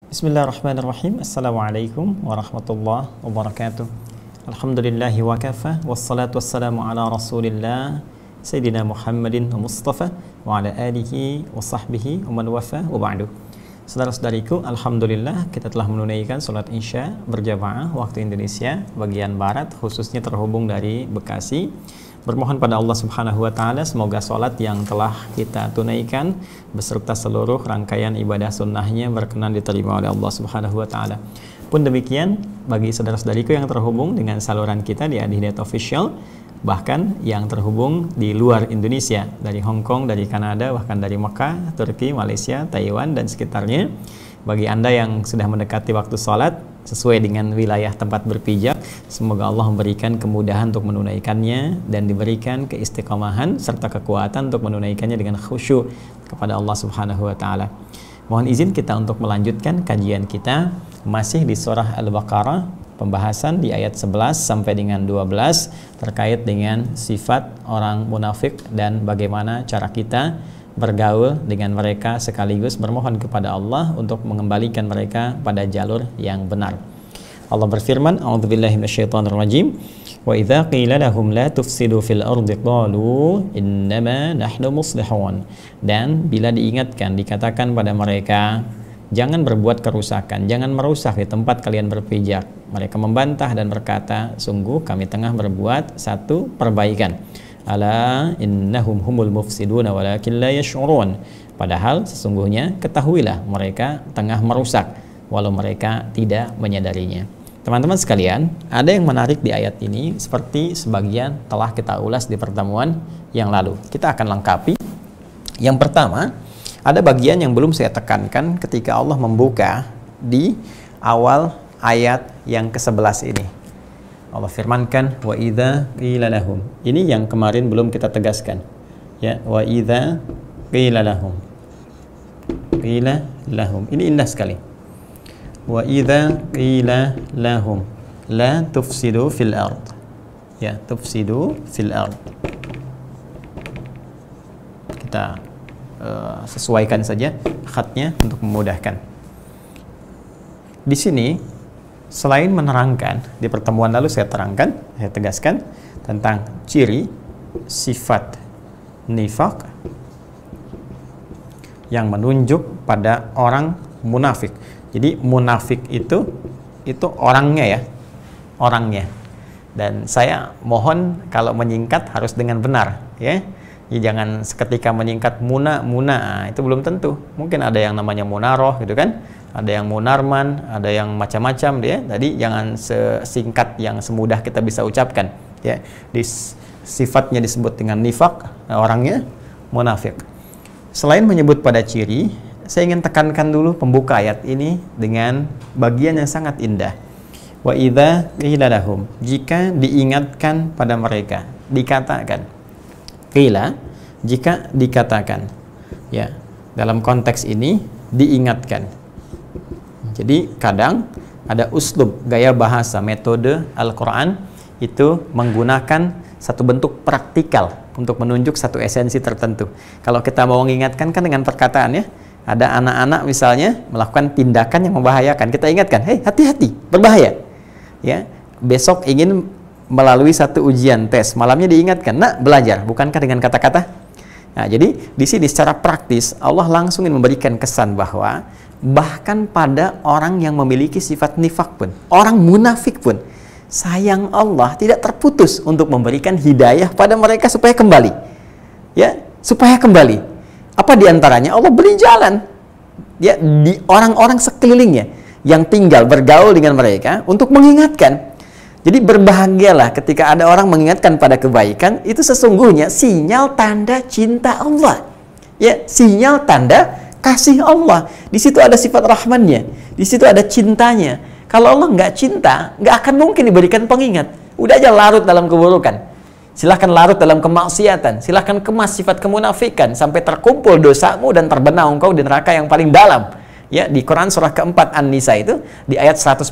Bismillahirrahmanirrahim. Assalamualaikum warahmatullahi wabarakatuh. Alhamdulillahi wa kafa, wassalatu wassalamu ala rasulillah Sayyidina Muhammadin wa Mustafa wa ala alihi wa sahbihi wa man wafa wa ba'du. Saudara-saudariku, alhamdulillah kita telah menunaikan sholat isya berjamaah waktu Indonesia bagian barat, khususnya terhubung dari Bekasi. Bermohon pada Allah Subhanahu wa Ta'ala, semoga sholat yang telah kita tunaikan beserta seluruh rangkaian ibadah sunnahnya berkenan diterima oleh Allah Subhanahu wa Ta'ala. Pun demikian bagi saudara-saudariku yang terhubung dengan saluran kita di Adi-Hidayat Official, bahkan yang terhubung di luar Indonesia, dari Hong Kong, dari Kanada, bahkan dari Mekah, Turki, Malaysia, Taiwan, dan sekitarnya. Bagi Anda yang sudah mendekati waktu sholat sesuai dengan wilayah tempat berpijak, semoga Allah memberikan kemudahan untuk menunaikannya dan diberikan keistiqomahan serta kekuatan untuk menunaikannya dengan khusyuk kepada Allah Subhanahu wa Ta'ala. Mohon izin kita untuk melanjutkan kajian kita masih di surah Al-Baqarah, pembahasan di ayat 11 sampai dengan 12 terkait dengan sifat orang munafik dan bagaimana cara kita bergaul dengan mereka, sekaligus bermohon kepada Allah untuk mengembalikan mereka pada jalur yang benar. Allah berfirman, a'udzubillahi minasyaitonirrajim, wa idza qila lahum la tufsidu fil ardi qalu innama nahnu muslihun. Dan bila diingatkan, dikatakan pada mereka, jangan berbuat kerusakan, jangan merusak di tempat kalian berpijak, mereka membantah dan berkata, sungguh kami tengah berbuat satu perbaikan. Ala innahum humul mufsiduna walakin la yash'urun. Padahal sesungguhnya ketahuilah mereka tengah merusak walau mereka tidak menyadarinya. Teman-teman sekalian, ada yang menarik di ayat ini seperti sebagian telah kita ulas di pertemuan yang lalu. Kita akan lengkapi. Yang pertama, ada bagian yang belum saya tekankan ketika Allah membuka di awal ayat yang ke-11 ini. Allah firmankan, wa idza qila lahum. Ini yang kemarin belum kita tegaskan. Ya, wa idza qila lahum. Qila lahum. Ini indah sekali. Wa idza qila lahum la tufsidu fil ard. Ya, tufsidu fil ard. Kita sesuaikan saja khatnya untuk memudahkan. Di sini selain menerangkan, di pertemuan lalu saya tegaskan tentang ciri sifat nifaq yang menunjuk pada orang munafik. Jadi munafik itu orangnya ya, orangnya. Dan saya mohon kalau menyingkat harus dengan benar ya. Jangan seketika menyingkat muna, itu belum tentu. Mungkin ada yang namanya munaroh gitu kan. Ada yang munarman, ada yang macam-macam dia. Jadi jangan sesingkat yang semudah kita bisa ucapkan ya. Sifatnya disebut dengan nifaq, orangnya munafik. Selain menyebut pada ciri, saya ingin tekankan dulu pembuka ayat ini dengan bagian yang sangat indah. Wa idza qila lahum, jika diingatkan pada mereka, dikatakan. Qila, jika dikatakan. Ya, dalam konteks ini diingatkan. Jadi kadang ada uslub, gaya bahasa, metode Al-Quran itu menggunakan satu bentuk praktikal untuk menunjuk satu esensi tertentu. Kalau kita mau mengingatkan kan dengan perkataan ya, ada anak-anak misalnya melakukan tindakan yang membahayakan, kita ingatkan, hei hati-hati, berbahaya. Ya, besok ingin melalui satu ujian tes, malamnya diingatkan, nak belajar, bukankah dengan kata-kata? Nah, jadi di sini secara praktis Allah langsung ingin memberikan kesan bahwa bahkan pada orang yang memiliki sifat nifak pun, orang munafik pun, sayang Allah tidak terputus untuk memberikan hidayah pada mereka supaya kembali. Ya, supaya kembali. Apa diantaranya? Allah beri jalan ya di orang-orang sekelilingnya yang tinggal bergaul dengan mereka untuk mengingatkan. Jadi berbahagialah ketika ada orang mengingatkan pada kebaikan, itu sesungguhnya sinyal tanda cinta Allah. Ya, sinyal tanda kasih Allah. Di situ ada sifat rahmannya, di situ ada cintanya. Kalau Allah nggak cinta, nggak akan mungkin diberikan pengingat. Udah aja larut dalam keburukan. Silahkan larut dalam kemaksiatan, silahkan kemas sifat kemunafikan sampai terkumpul dosamu dan terbenam engkau di neraka yang paling dalam. Ya, di Quran surah keempat An-Nisa itu di ayat 145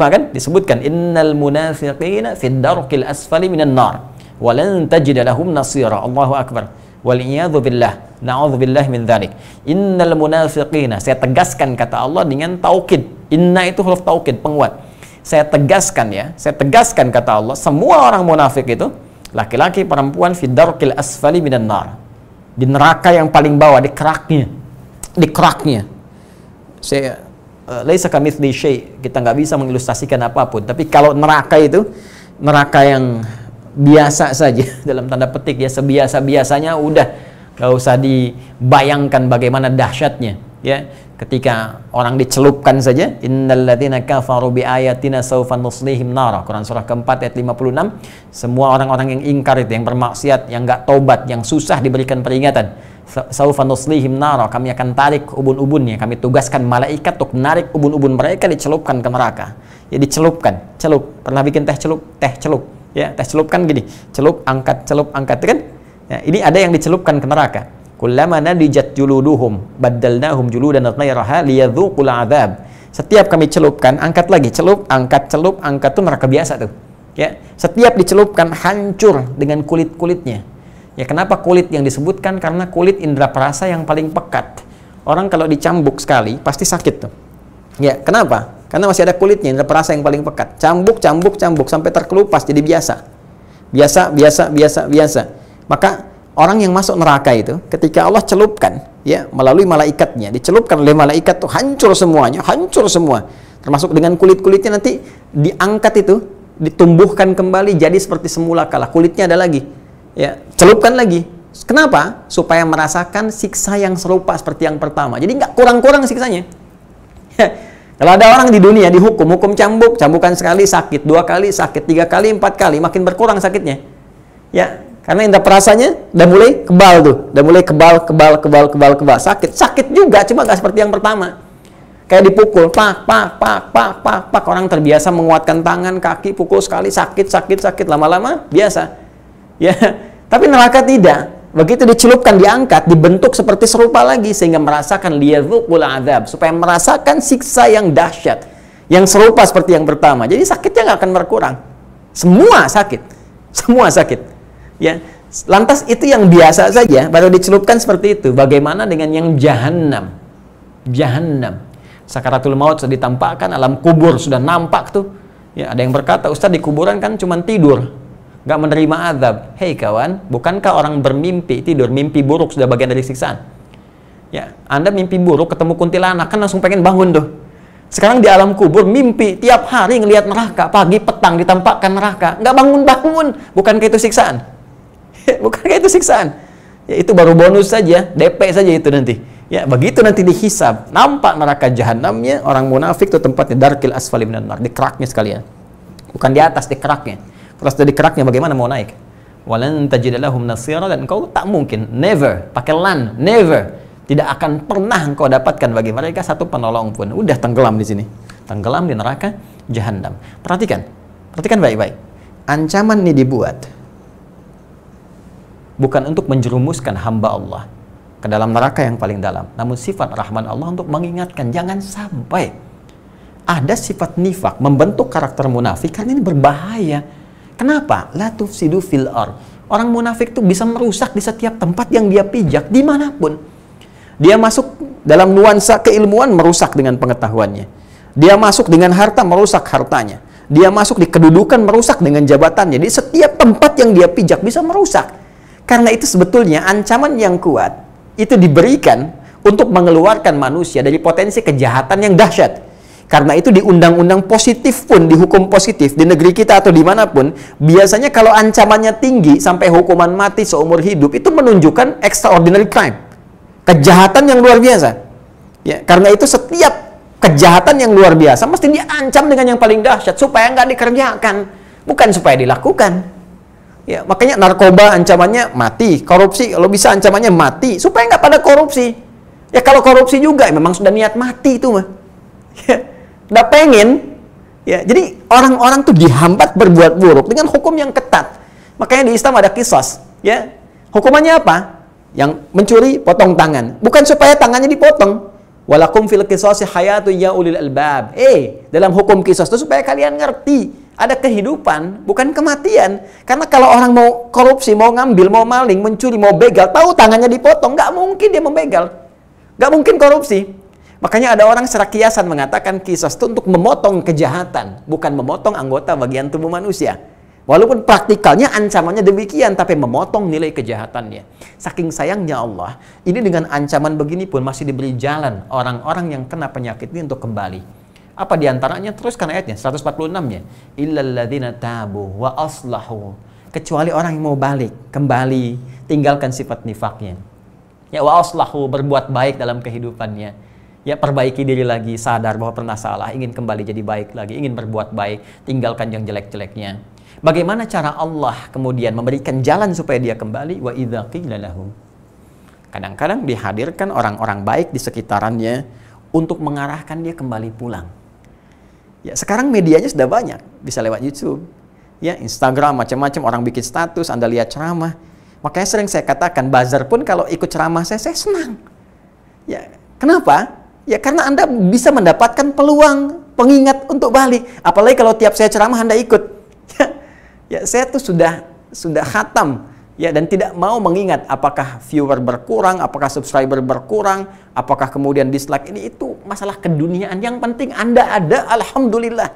kan disebutkan innal munafiqina fid darqil asfali minan nar wa lan tajida lahum nasira. Allahu akbar. Waliyadzubillah, na'udzubillah min dzalik. Innal munafiqina, saya tegaskan kata Allah dengan taukid. Inna itu huruf taukid, penguat. Saya tegaskan ya, saya tegaskan kata Allah, semua orang munafik itu laki-laki, perempuan fi darqil asfali minan nar. Di neraka yang paling bawah, di keraknya. Di keraknya. Saya laisa kamitsli syai', kita nggak bisa mengilustrasikan apapun, tapi kalau neraka itu neraka yang biasa saja dalam tanda petik ya, sebiasa-biasanya, udah nggak usah dibayangkan bagaimana dahsyatnya ya, ketika orang dicelupkan saja. Innal ladzina kafaru bi ayatina sawfa nuslihim nara, Quran surah keempat ayat 56. Semua orang-orang yang ingkar itu, yang bermaksiat, yang nggak tobat, yang susah diberikan peringatan, sawfa nuslihim nara, kami akan tarik ubun-ubunnya, kami tugaskan malaikat untuk narik ubun-ubun mereka, dicelupkan ke neraka. Ya, dicelupkan, celup. Pernah bikin teh celup ya, teh celup kan gini, celup angkat itu kan ya, ini ada yang dicelupkan ke neraka. Kullama nadijat juluduhum baddalnahum juludan ghairaha liyadzuqul adzab. Setiap kami celupkan, angkat lagi, celup angkat itu neraka biasa tuh ya. Setiap dicelupkan hancur dengan kulit-kulitnya. Ya, kenapa kulit yang disebutkan? Karena kulit indera perasa yang paling pekat. Orang kalau dicambuk sekali pasti sakit tuh ya. Kenapa? Karena masih ada kulitnya, indera perasa yang paling pekat. Cambuk sampai terkelupas jadi biasa. Maka orang yang masuk neraka itu, ketika Allah celupkan ya melalui malaikatnya, dicelupkan oleh malaikat tuh hancur semuanya, hancur semua. Termasuk dengan kulit-kulitnya, nanti diangkat itu, ditumbuhkan kembali jadi seperti semula kala. Kulitnya ada lagi. Ya, celupkan lagi. Kenapa? Supaya merasakan siksa yang serupa seperti yang pertama. Jadi nggak kurang-kurang siksanya. Kalau ada orang di dunia dihukum cambukan sekali sakit, 2 kali sakit, 3 kali, 4 kali, makin berkurang sakitnya. Ya, karena indera perasanya udah mulai kebal tuh, udah mulai kebal, sakit juga, cuma nggak seperti yang pertama. Kayak dipukul, pak, orang terbiasa menguatkan tangan, kaki, pukul sekali, sakit, lama-lama biasa. Ya, tapi neraka tidak. Begitu dicelupkan, diangkat, dibentuk seperti serupa lagi, sehingga merasakan liyadzuqul adzab, supaya merasakan siksa yang dahsyat, yang serupa seperti yang pertama. Jadi sakitnya nggak akan berkurang. Semua sakit. Ya, lantas itu yang biasa saja, baru dicelupkan seperti itu. Bagaimana dengan yang jahannam? Sakaratul maut sudah ditampakkan, alam kubur sudah nampak tuh. Ya, ada yang berkata, Ustaz, di kuburan kan cuma tidur, nggak menerima azab. Hei kawan, bukankah orang bermimpi tidur, mimpi buruk sudah bagian dari siksaan? Ya, Anda mimpi buruk ketemu kuntilanak kan langsung pengen bangun tuh. Sekarang di alam kubur mimpi tiap hari ngelihat neraka, pagi petang ditampakkan neraka, nggak bangun. Bukankah itu siksaan? Bukankah itu siksaan? Ya, itu baru bonus saja, DP saja itu nanti. Ya, begitu nanti dihisab, nampak neraka jahanamnya, orang munafik itu tempatnya darkil asfali minan nar, di keraknya sekalian. Bukan di atas, di keraknya. Kalau sudah di keraknya bagaimana mau naik? Walan tajid lahum nasira, dan engkau tak mungkin, never, pakai lan, never, tidak akan pernah engkau dapatkan bagi mereka satu penolong pun. Udah tenggelam di sini, tenggelam di neraka jahanam. Perhatikan baik-baik. Ancaman ini dibuat bukan untuk menjerumuskan hamba Allah ke dalam neraka yang paling dalam, namun sifat rahman Allah untuk mengingatkan jangan sampai ada sifat nifak membentuk karakter munafik, karena ini berbahaya. Kenapa? La tufsidu fil ard. Orang munafik itu bisa merusak di setiap tempat yang dia pijak, dimanapun. Dia masuk dalam nuansa keilmuan, merusak dengan pengetahuannya. Dia masuk dengan harta, merusak hartanya. Dia masuk di kedudukan, merusak dengan jabatannya. Di setiap tempat yang dia pijak bisa merusak. Karena itu sebetulnya ancaman yang kuat itu diberikan untuk mengeluarkan manusia dari potensi kejahatan yang dahsyat. Karena itu di undang-undang positif pun, di hukum positif, di negeri kita atau dimanapun, biasanya kalau ancamannya tinggi sampai hukuman mati seumur hidup, itu menunjukkan extraordinary crime. Kejahatan yang luar biasa. Ya, karena itu setiap kejahatan yang luar biasa mesti diancam dengan yang paling dahsyat, supaya nggak dikerjakan, bukan supaya dilakukan. Ya, makanya narkoba ancamannya mati, korupsi kalau bisa ancamannya mati, supaya nggak pada korupsi. Ya kalau korupsi juga memang sudah niat mati itu mah. Ya, udah pengen. Ya, jadi orang-orang tuh dihambat berbuat buruk dengan hukum yang ketat. Makanya di Islam ada qisas. Ya, hukumannya apa? Yang mencuri potong tangan. Bukan supaya tangannya dipotong. Walakum fil qisasi hayatu ya ulil albab. Dalam hukum qisas itu supaya kalian ngerti Ada kehidupan, bukan kematian. Karena kalau orang mau korupsi, mau ngambil, mau maling, mencuri, mau begal, tahu tangannya dipotong, nggak mungkin dia membegal. Nggak mungkin korupsi. Makanya ada orang secara kiasan mengatakan qisas itu untuk memotong kejahatan, bukan memotong anggota bagian tubuh manusia. Walaupun praktikalnya ancamannya demikian, tapi memotong nilai kejahatannya. Saking sayangnya Allah, ini dengan ancaman begini pun masih diberi jalan orang-orang yang kena penyakit ini untuk kembali. Apa diantaranya? Teruskan ayatnya, 146-nya. Illalladzina tabu wa aslahu. Kecuali orang yang mau balik, kembali, tinggalkan sifat nifaknya. Ya, wa aslahu, berbuat baik dalam kehidupannya. Ya, perbaiki diri lagi, sadar bahwa pernah salah, ingin kembali jadi baik lagi, ingin berbuat baik, tinggalkan yang jelek-jeleknya. Bagaimana cara Allah kemudian memberikan jalan supaya dia kembali? Wa idza qila lahum. Kadang-kadang dihadirkan orang-orang baik di sekitarannya untuk mengarahkan dia kembali pulang. Ya, sekarang medianya sudah banyak, bisa lewat YouTube, ya, Instagram, macam-macam orang bikin status, Anda lihat ceramah. Makanya sering saya katakan, buzzer pun kalau ikut ceramah saya senang. Ya, kenapa? Ya, karena Anda bisa mendapatkan peluang, pengingat untuk balik. Apalagi kalau tiap saya ceramah Anda ikut. Ya, saya tuh sudah khatam. Ya, dan tidak mau mengingat apakah viewer berkurang, apakah subscriber berkurang, apakah kemudian dislike. Ini itu masalah keduniaan. Yang penting Anda ada, alhamdulillah.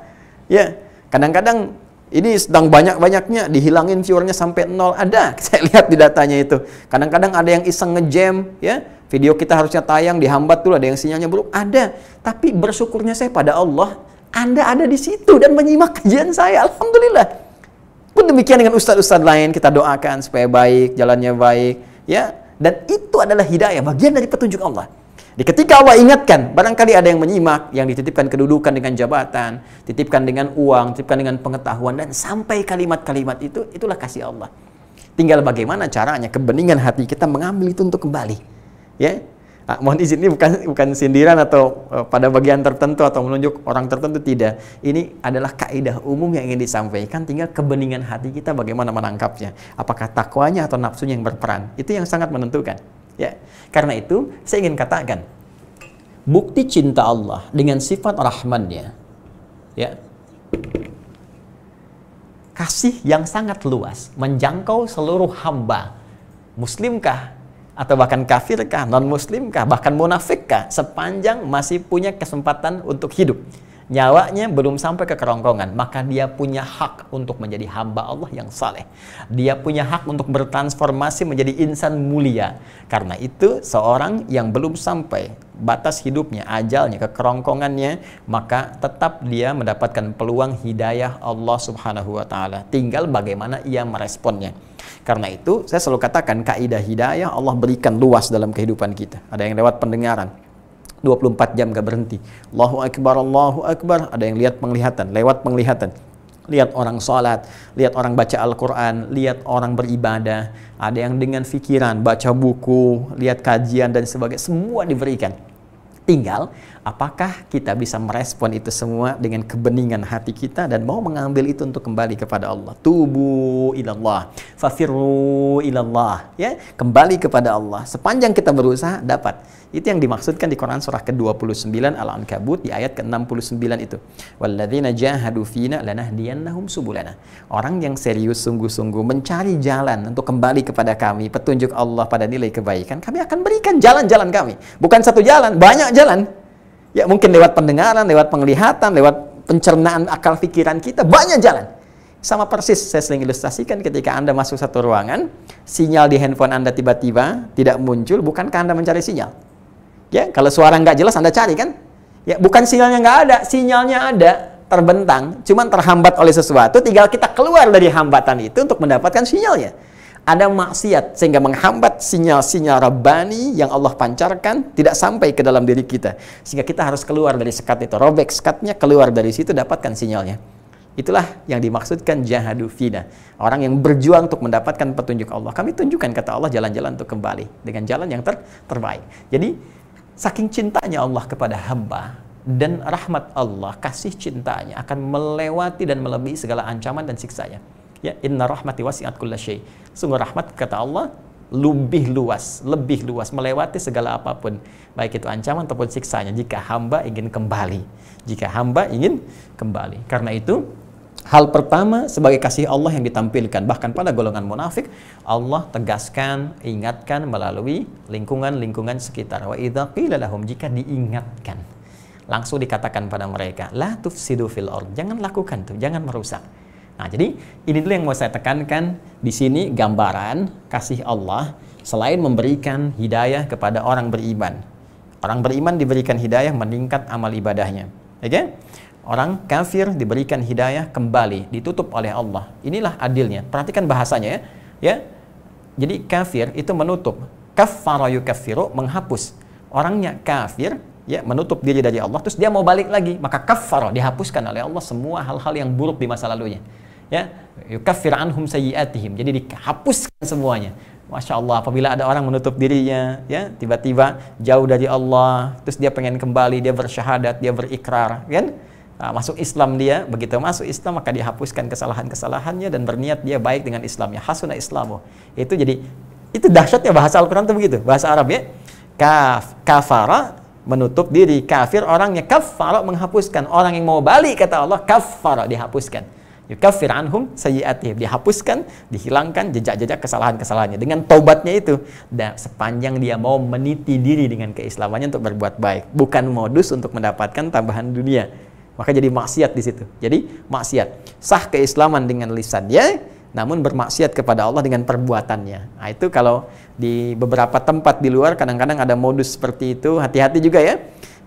Ya, kadang-kadang ini sedang banyak-banyaknya dihilangin viewernya sampai 0 ada. Saya lihat di datanya itu. Kadang-kadang ada yang iseng ngejam, ya. Video kita harusnya tayang dihambat dulu, ada yang sinyalnya buruk, ada. Tapi bersyukurnya saya pada Allah, Anda ada di situ dan menyimak kajian saya, alhamdulillah. Pun demikian dengan ustadz-ustadz lain, kita doakan supaya baik, jalannya baik, ya. Dan itu adalah hidayah, bagian dari petunjuk Allah. Di ketika Allah ingatkan, barangkali ada yang menyimak, yang dititipkan kedudukan dengan jabatan, titipkan dengan uang, titipkan dengan pengetahuan, dan sampai kalimat-kalimat itu, itulah kasih Allah. Tinggal bagaimana caranya, kebeningan hati kita mengambil itu untuk kembali. Ya. Nah, mohon izin, ini bukan sindiran atau pada bagian tertentu atau menunjuk orang tertentu, tidak. Ini adalah kaidah umum yang ingin disampaikan, tinggal kebeningan hati kita bagaimana menangkapnya. Apakah takwanya atau nafsunya yang berperan? Itu yang sangat menentukan. Ya. Karena itu, saya ingin katakan, bukti cinta Allah dengan sifat rahmannya, ya, kasih yang sangat luas, menjangkau seluruh hamba, muslimkah, atau bahkan kafirkah, non-muslimkah, bahkan munafikkah, sepanjang masih punya kesempatan untuk hidup, nyawanya belum sampai ke kerongkongan, maka dia punya hak untuk menjadi hamba Allah yang saleh. Dia punya hak untuk bertransformasi menjadi insan mulia. Karena itu, seorang yang belum sampai batas hidupnya, ajalnya, ke kerongkongannya, maka tetap dia mendapatkan peluang hidayah Allah Subhanahu wa Ta'ala. Tinggal bagaimana ia meresponnya. Karena itu, saya selalu katakan, kaidah hidayah Allah berikan luas dalam kehidupan kita. Ada yang lewat pendengaran, 24 jam gak berhenti. Allahu Akbar, Allahu Akbar. Ada yang lihat penglihatan, lewat penglihatan. Lihat orang sholat, lihat orang baca Al-Quran, lihat orang beribadah. Ada yang dengan fikiran, baca buku, lihat kajian dan sebagainya. Semua diberikan. Tinggal, apakah kita bisa merespon itu semua dengan kebeningan hati kita dan mau mengambil itu untuk kembali kepada Allah. Tubu ilallah, fafirru ilallah. Ya, kembali kepada Allah. Sepanjang kita berusaha, dapat. Itu yang dimaksudkan di Quran surah ke-29 Al-Ankabut di ayat ke-69 itu. Walladzina jahadu fina lanahdiyannahum subulana. Orang yang serius sungguh-sungguh mencari jalan untuk kembali kepada kami, petunjuk Allah pada nilai kebaikan, kami akan berikan jalan-jalan kami. Bukan satu jalan, banyak jalan. Ya, mungkin lewat pendengaran, lewat penglihatan, lewat pencernaan akal pikiran kita, banyak jalan. Sama persis saya sering ilustrasikan ketika Anda masuk satu ruangan, sinyal di handphone Anda tiba-tiba tidak muncul, bukankah Anda mencari sinyal? Ya, kalau suara nggak jelas Anda cari kan? Ya, bukan sinyalnya nggak ada, sinyalnya ada, terbentang, cuman terhambat oleh sesuatu, tinggal kita keluar dari hambatan itu untuk mendapatkan sinyalnya. Ada maksiat sehingga menghambat sinyal-sinyal Rabbani yang Allah pancarkan tidak sampai ke dalam diri kita. Sehingga kita harus keluar dari sekat itu, robek sekatnya, keluar dari situ, dapatkan sinyalnya. Itulah yang dimaksudkan jahadu fina. Orang yang berjuang untuk mendapatkan petunjuk Allah. Kami tunjukkan, kata Allah, jalan-jalan untuk kembali dengan jalan yang terbaik. Jadi, saking cintanya Allah kepada hamba dan rahmat Allah, kasih cintanya akan melewati dan melebihi segala ancaman dan siksanya. Ya, inna rahmati wasi'at kulla syai'. Sungguh rahmat, kata Allah, lebih luas, melewati segala apapun, baik itu ancaman ataupun siksanya, jika hamba ingin kembali. Jika hamba ingin kembali. Karena itu, Hal pertama sebagai kasih Allah yang ditampilkan, bahkan pada golongan munafik, Allah tegaskan, ingatkan melalui lingkungan-lingkungan sekitar. Wa idza qila lahum, jika diingatkan, langsung dikatakan pada mereka, la tufsidu fil ard, jangan lakukan tuh, jangan merusak. Nah, jadi ini dulu yang mau saya tekankan di sini, gambaran kasih Allah selain memberikan hidayah kepada orang beriman. Orang beriman diberikan hidayah meningkat amal ibadahnya. Oke? Orang kafir diberikan hidayah kembali, ditutup oleh Allah. Inilah adilnya. Perhatikan bahasanya ya. Ya. Jadi kafir itu menutup. Kaffara yukaffiru, menghapus. Orangnya kafir, ya, menutup diri dari Allah, terus dia mau balik lagi, maka kaffara, dihapuskan oleh Allah semua hal-hal yang buruk di masa lalunya. Ya, yukaffir anhum sayyi'atihim. Jadi dihapuskan semuanya. Masya Allah, apabila ada orang menutup dirinya, ya, tiba-tiba jauh dari Allah, terus dia pengen kembali, dia bersyahadat, dia berikrar, kan? Nah, masuk Islam dia, begitu masuk Islam maka dihapuskan kesalahan-kesalahannya dan berniat dia baik dengan Islamnya. Hasuna Islamu. Itu jadi, itu dahsyatnya bahasa Al-Quran itu begitu, bahasa Arab ya. Kafara, menutup diri, kafir orangnya, kaffara, menghapuskan. Orang yang mau balik, kata Allah, kaffara, dihapuskan. Yukaffir anhum sayyi'atihim, dihapuskan, dihilangkan jejak-jejak kesalahan-kesalahannya dengan taubatnya itu. Dan sepanjang dia mau meniti diri dengan keislamannya untuk berbuat baik, bukan modus untuk mendapatkan tambahan dunia. Maka jadi maksiat di situ. Jadi maksiat. Sah keislaman dengan lisannya, namun bermaksiat kepada Allah dengan perbuatannya. Nah, itu kalau di beberapa tempat di luar kadang-kadang ada modus seperti itu. Hati-hati juga ya.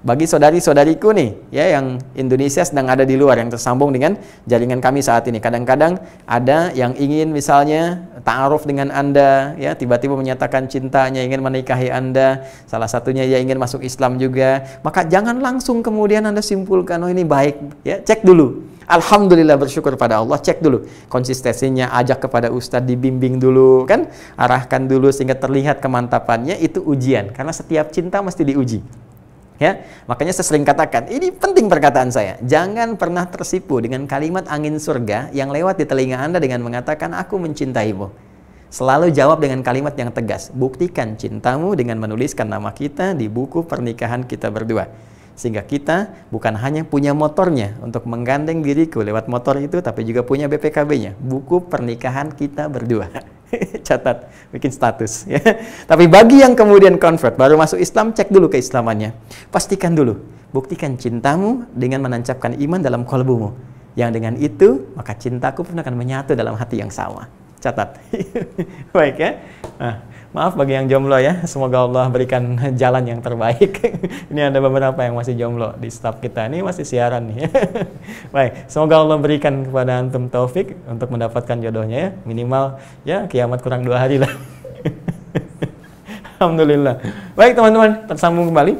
Bagi saudari-saudariku nih, ya, yang Indonesia sedang ada di luar, yang tersambung dengan jaringan kami saat ini. Kadang-kadang ada yang ingin misalnya ta'aruf dengan Anda, ya, tiba-tiba menyatakan cintanya, ingin menikahi Anda, salah satunya ya ingin masuk Islam juga. Maka jangan langsung kemudian Anda simpulkan, oh ini baik, ya, cek dulu. Alhamdulillah, bersyukur pada Allah, cek dulu konsistensinya, ajak kepada ustadz, dibimbing dulu, kan, arahkan dulu sehingga terlihat kemantapannya. Itu ujian, karena setiap cinta mesti diuji. Ya, makanya saya sering katakan, ini penting perkataan saya, jangan pernah tersipu dengan kalimat angin surga yang lewat di telinga Anda dengan mengatakan aku mencintaimu. Selalu jawab dengan kalimat yang tegas, buktikan cintamu dengan menuliskan nama kita di buku pernikahan kita berdua. Sehingga kita bukan hanya punya motornya untuk menggandeng diriku lewat motor itu, tapi juga punya BPKB-nya, buku pernikahan kita berdua. Catat, bikin status ya. Tapi bagi yang kemudian convert, baru masuk Islam, cek dulu keislamannya. Pastikan dulu, buktikan cintamu dengan menancapkan iman dalam kalbumu. Yang dengan itu, maka cintaku pun akan menyatu dalam hati yang sama. Catat. Baik ya. Nah, maaf bagi yang jomblo ya, semoga Allah berikan jalan yang terbaik. Ini ada beberapa yang masih jomblo di staf kita, ini masih siaran nih. Baik, semoga Allah berikan kepada antum taufik untuk mendapatkan jodohnya ya, minimal ya kiamat kurang 2 hari lah. Alhamdulillah. Baik teman-teman, tersambung kembali.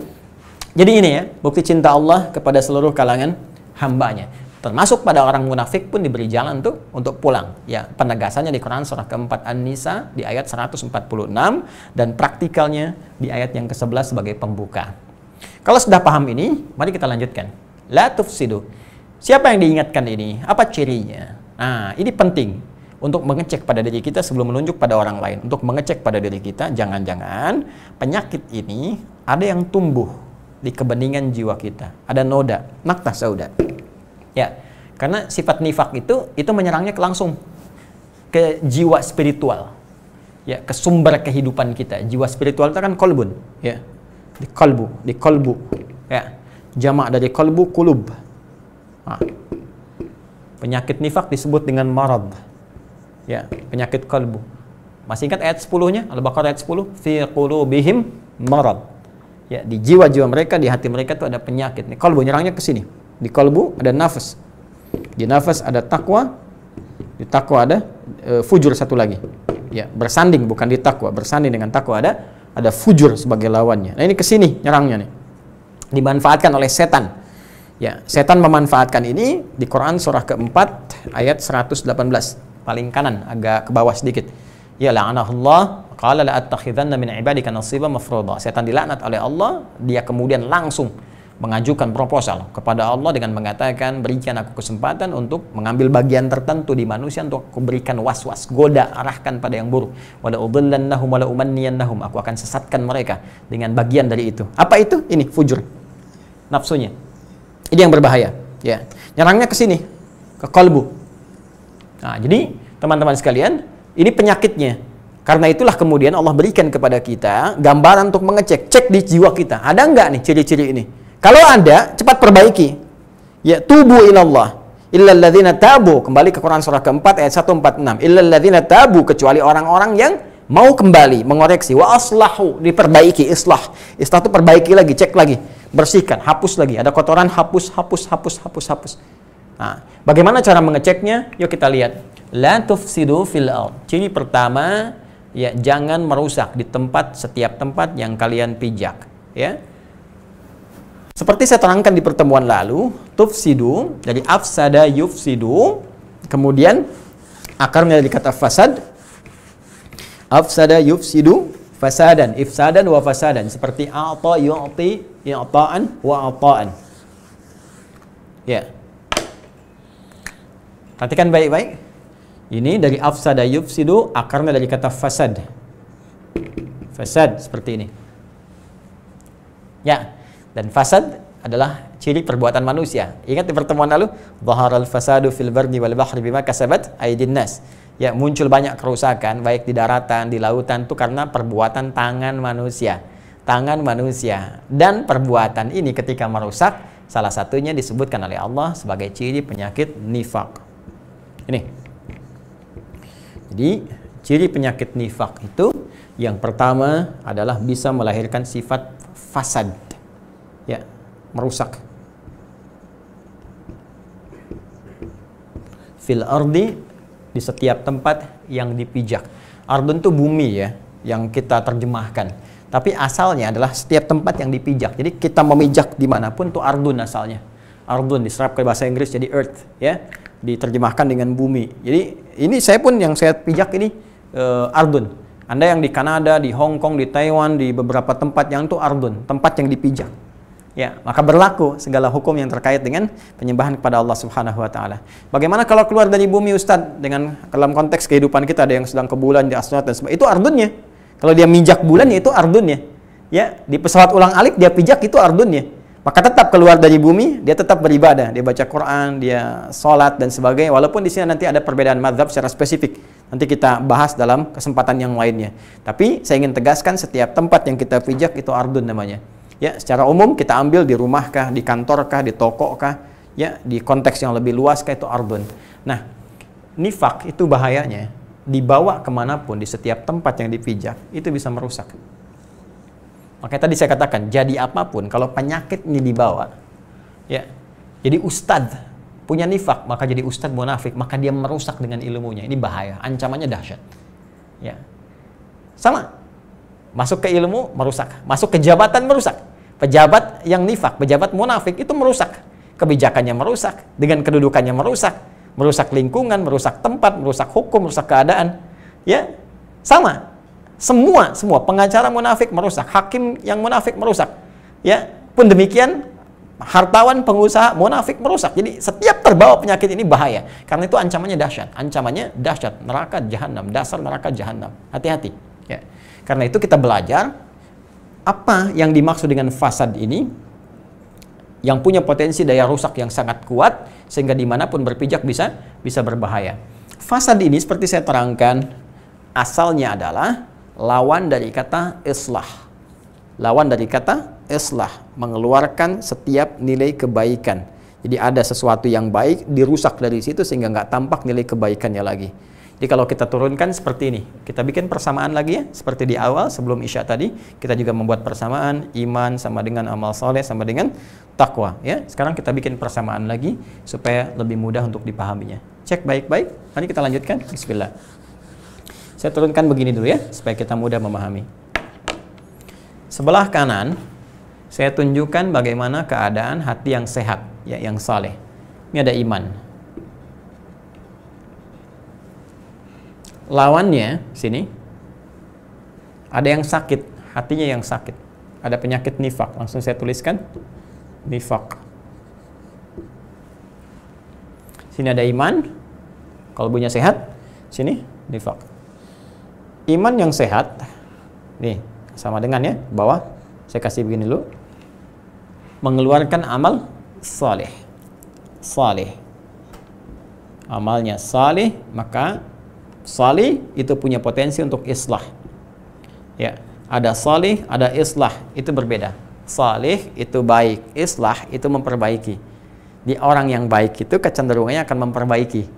Jadi ini ya, bukti cinta Allah kepada seluruh kalangan hambanya. Termasuk pada orang munafik pun diberi jalan tuh untuk pulang. Ya, penegasannya di Quran surah keempat An-Nisa di ayat 146 dan praktikalnya di ayat yang ke-11 sebagai pembuka. Kalau sudah paham ini, mari kita lanjutkan. La tufsidu. Siapa yang diingatkan ini? Apa cirinya? Nah, ini penting untuk mengecek pada diri kita sebelum menunjuk pada orang lain. Untuk mengecek pada diri kita, jangan-jangan penyakit ini ada yang tumbuh di kebeningan jiwa kita. Ada noda, nakta sauda. Ya, karena sifat nifak itu menyerangnya langsung ke jiwa spiritual, ya, ke sumber kehidupan kita. Jiwa spiritual itu kan kolbun, ya, di kolbu, ya, jamak dari kolbu kulub. Nah, penyakit nifak disebut dengan marad, ya, penyakit kolbu. Masih ingat ayat 10-nya Al-Baqarah ayat 10, fi qulubihim marad, ya, di jiwa-jiwa mereka, di hati mereka itu ada penyakit. Nih, kolbu nyerangnya ke sini. Di kalbu ada nafas, di nafas ada takwa, di takwa ada fujur satu lagi. Ya, bersanding bukan di takwa, bersanding dengan takwa ada fujur sebagai lawannya. Nah, ini kesini nyerangnya nih, dimanfaatkan oleh setan. Ya, setan memanfaatkan ini di Quran surah keempat ayat 118 paling kanan, agak ke bawah sedikit. Ya, la'anahullah qala la attakhidanna min ibadika nasiban mafruḍa. Setan dilaknat oleh Allah, dia kemudian langsung mengajukan proposal kepada Allah dengan mengatakan, berikan aku kesempatan untuk mengambil bagian tertentu di manusia untuk aku berikan was-was, goda, arahkan pada yang buruk. Wala udhillannahum wala umanniyannahum, aku akan sesatkan mereka dengan bagian dari itu. Apa itu? Ini fujur, nafsunya. Ini yang berbahaya, ya. Nyerangnya ke sini, ke kalbu, Nah, jadi teman-teman sekalian, ini penyakitnya. Karena itulah kemudian Allah berikan kepada kita gambaran untuk mengecek, cek di jiwa kita. Ada nggak nih ciri-ciri ini? Kalau ada, cepat perbaiki. Ya, tubu ilallah. Illal ladzina tabu. Kembali ke Quran surah keempat ayat 146. Illal ladzina tabu, kecuali orang-orang yang mau kembali, mengoreksi. Wa aslahu, diperbaiki, islah. Islah itu perbaiki lagi, cek lagi, bersihkan, hapus lagi. Ada kotoran, hapus. Nah, bagaimana cara mengeceknya? Yuk kita lihat. La tufsidu fil ard. Ciri pertama, ya, jangan merusak di setiap tempat yang kalian pijak, ya. Seperti saya terangkan di pertemuan lalu, tufsidu dari afsada yufsidu, kemudian akarnya dari kata fasad. Afsada yufsidu fasadan, ifsadan wa fasadan, seperti a'ta yu'ti i'ta'an wa ata'an. Ya. Perhatikan baik-baik. Ini dari afsada yufsidu, akarnya dari kata fasad. Fasad seperti ini. Ya. Dan fasad adalah ciri perbuatan manusia. Ingat di pertemuan lalu, dhaharal fasadu fil bardi wal bahri bima kasabat aydin nas. Ya, muncul banyak kerusakan baik di daratan, di lautan, itu karena perbuatan tangan manusia. Tangan manusia. Dan perbuatan ini ketika merusak, salah satunya disebutkan oleh Allah sebagai ciri penyakit nifaq. Ini. Jadi, ciri penyakit nifaq itu yang pertama adalah bisa melahirkan sifat fasad. Ya, merusak. Fil ardi, di setiap tempat yang dipijak. Ardun itu bumi ya, yang kita terjemahkan. Tapi asalnya adalah setiap tempat yang dipijak. Jadi kita memijak dimanapun itu ardun asalnya. Ardun diserap ke bahasa Inggris jadi earth, ya, diterjemahkan dengan bumi. Jadi ini saya pun yang saya pijak ini ardun. Anda yang di Kanada, di Hong Kong, di Taiwan, di beberapa tempat yang itu ardun, tempat yang dipijak. Ya, maka berlaku segala hukum yang terkait dengan penyembahan kepada Allah Subhanahu wa taala. Bagaimana kalau keluar dari bumi, Ustadz, dengan dalam konteks kehidupan kita, ada yang sedang ke bulan, di astronot dan sebagainya, itu ardunnya. Kalau dia mijak bulan, ya itu ardunnya. Ya, di pesawat ulang-alik dia pijak, itu ardunnya. Maka tetap keluar dari bumi, dia tetap beribadah, dia baca Quran, dia sholat dan sebagainya. Walaupun di sini nanti ada perbedaan mazhab secara spesifik. Nanti kita bahas dalam kesempatan yang lainnya. Tapi saya ingin tegaskan setiap tempat yang kita pijak itu ardun namanya. Ya, secara umum kita ambil di rumah kah, di kantor kah, di toko kah, ya, di konteks yang lebih luas kah, itu ardun. Nah, nifak itu bahayanya dibawa kemanapun, di setiap tempat yang dipijak itu bisa merusak. Makanya tadi saya katakan, jadi apapun kalau penyakit ini dibawa, ya, jadi ustadz punya nifak, maka jadi ustadz munafik, maka dia merusak dengan ilmunya. Ini bahaya, ancamannya dahsyat. Ya, sama. Masuk ke ilmu, merusak. Masuk ke jabatan, merusak. Pejabat yang nifak, pejabat munafik, itu merusak. Kebijakannya merusak, dengan kedudukannya merusak. Merusak lingkungan, merusak tempat, merusak hukum, merusak keadaan. Ya, sama. Semua pengacara munafik merusak. Hakim yang munafik merusak. Ya, pun demikian, hartawan, pengusaha munafik merusak. Jadi setiap terbawa penyakit ini bahaya. Karena itu ancamannya dahsyat. Ancamannya dahsyat. Neraka jahanam, dasar neraka jahanam. Hati-hati. Ya. Karena itu kita belajar apa yang dimaksud dengan fasad ini, yang punya potensi daya rusak yang sangat kuat sehingga dimanapun berpijak bisa berbahaya. Fasad ini seperti saya terangkan asalnya adalah lawan dari kata islah. Lawan dari kata islah, mengeluarkan setiap nilai kebaikan. Jadi ada sesuatu yang baik dirusak dari situ sehingga nggak tampak nilai kebaikannya lagi. Jadi kalau kita turunkan seperti ini, kita bikin persamaan lagi ya, seperti di awal sebelum Isya tadi, kita juga membuat persamaan iman sama dengan amal soleh sama dengan takwa. Ya, sekarang kita bikin persamaan lagi supaya lebih mudah untuk dipahaminya. Cek baik-baik. Nanti kita lanjutkan. Bismillah. Saya turunkan begini dulu ya, supaya kita mudah memahami. Sebelah kanan, saya tunjukkan bagaimana keadaan hati yang sehat, ya, yang saleh. Ini ada iman. Lawannya sini ada yang sakit, hatinya yang sakit, ada penyakit nifak. Langsung saya tuliskan nifak. Sini ada iman, kalau punya sehat, sini nifak. Iman yang sehat, nih sama dengan ya, bawah saya kasih begini dulu, mengeluarkan amal saleh, saleh. amalnya salih, maka salih itu punya potensi untuk islah. Ya, ada salih, ada islah, itu berbeda. Salih itu baik, islah itu memperbaiki. Di orang yang baik itu kecenderungannya akan memperbaiki.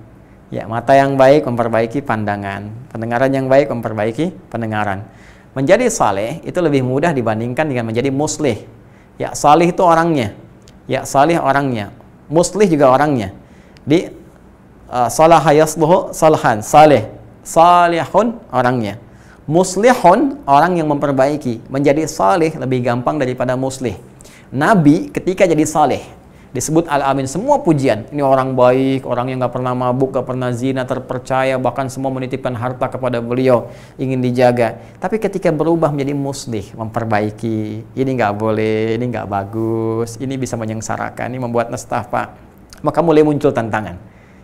Ya, mata yang baik memperbaiki pandangan, pendengaran yang baik memperbaiki pendengaran. Menjadi saleh itu lebih mudah dibandingkan dengan menjadi muslih. Ya, salih itu orangnya. Ya, salih orangnya. Muslih juga orangnya. Di salaha yasluhu salhan, salih. Salihun orangnya. Muslihun orang yang memperbaiki. Menjadi salih lebih gampang daripada muslih. Nabi ketika jadi salih disebut al-amin, semua pujian. Ini orang baik, orang yang gak pernah mabuk, gak pernah zina, terpercaya, bahkan semua menitipkan harta kepada beliau, ingin dijaga. Tapi ketika berubah menjadi muslih, memperbaiki, ini gak boleh, ini gak bagus, ini bisa menyengsarakan, ini membuat nestapa, maka mulai muncul tantangan.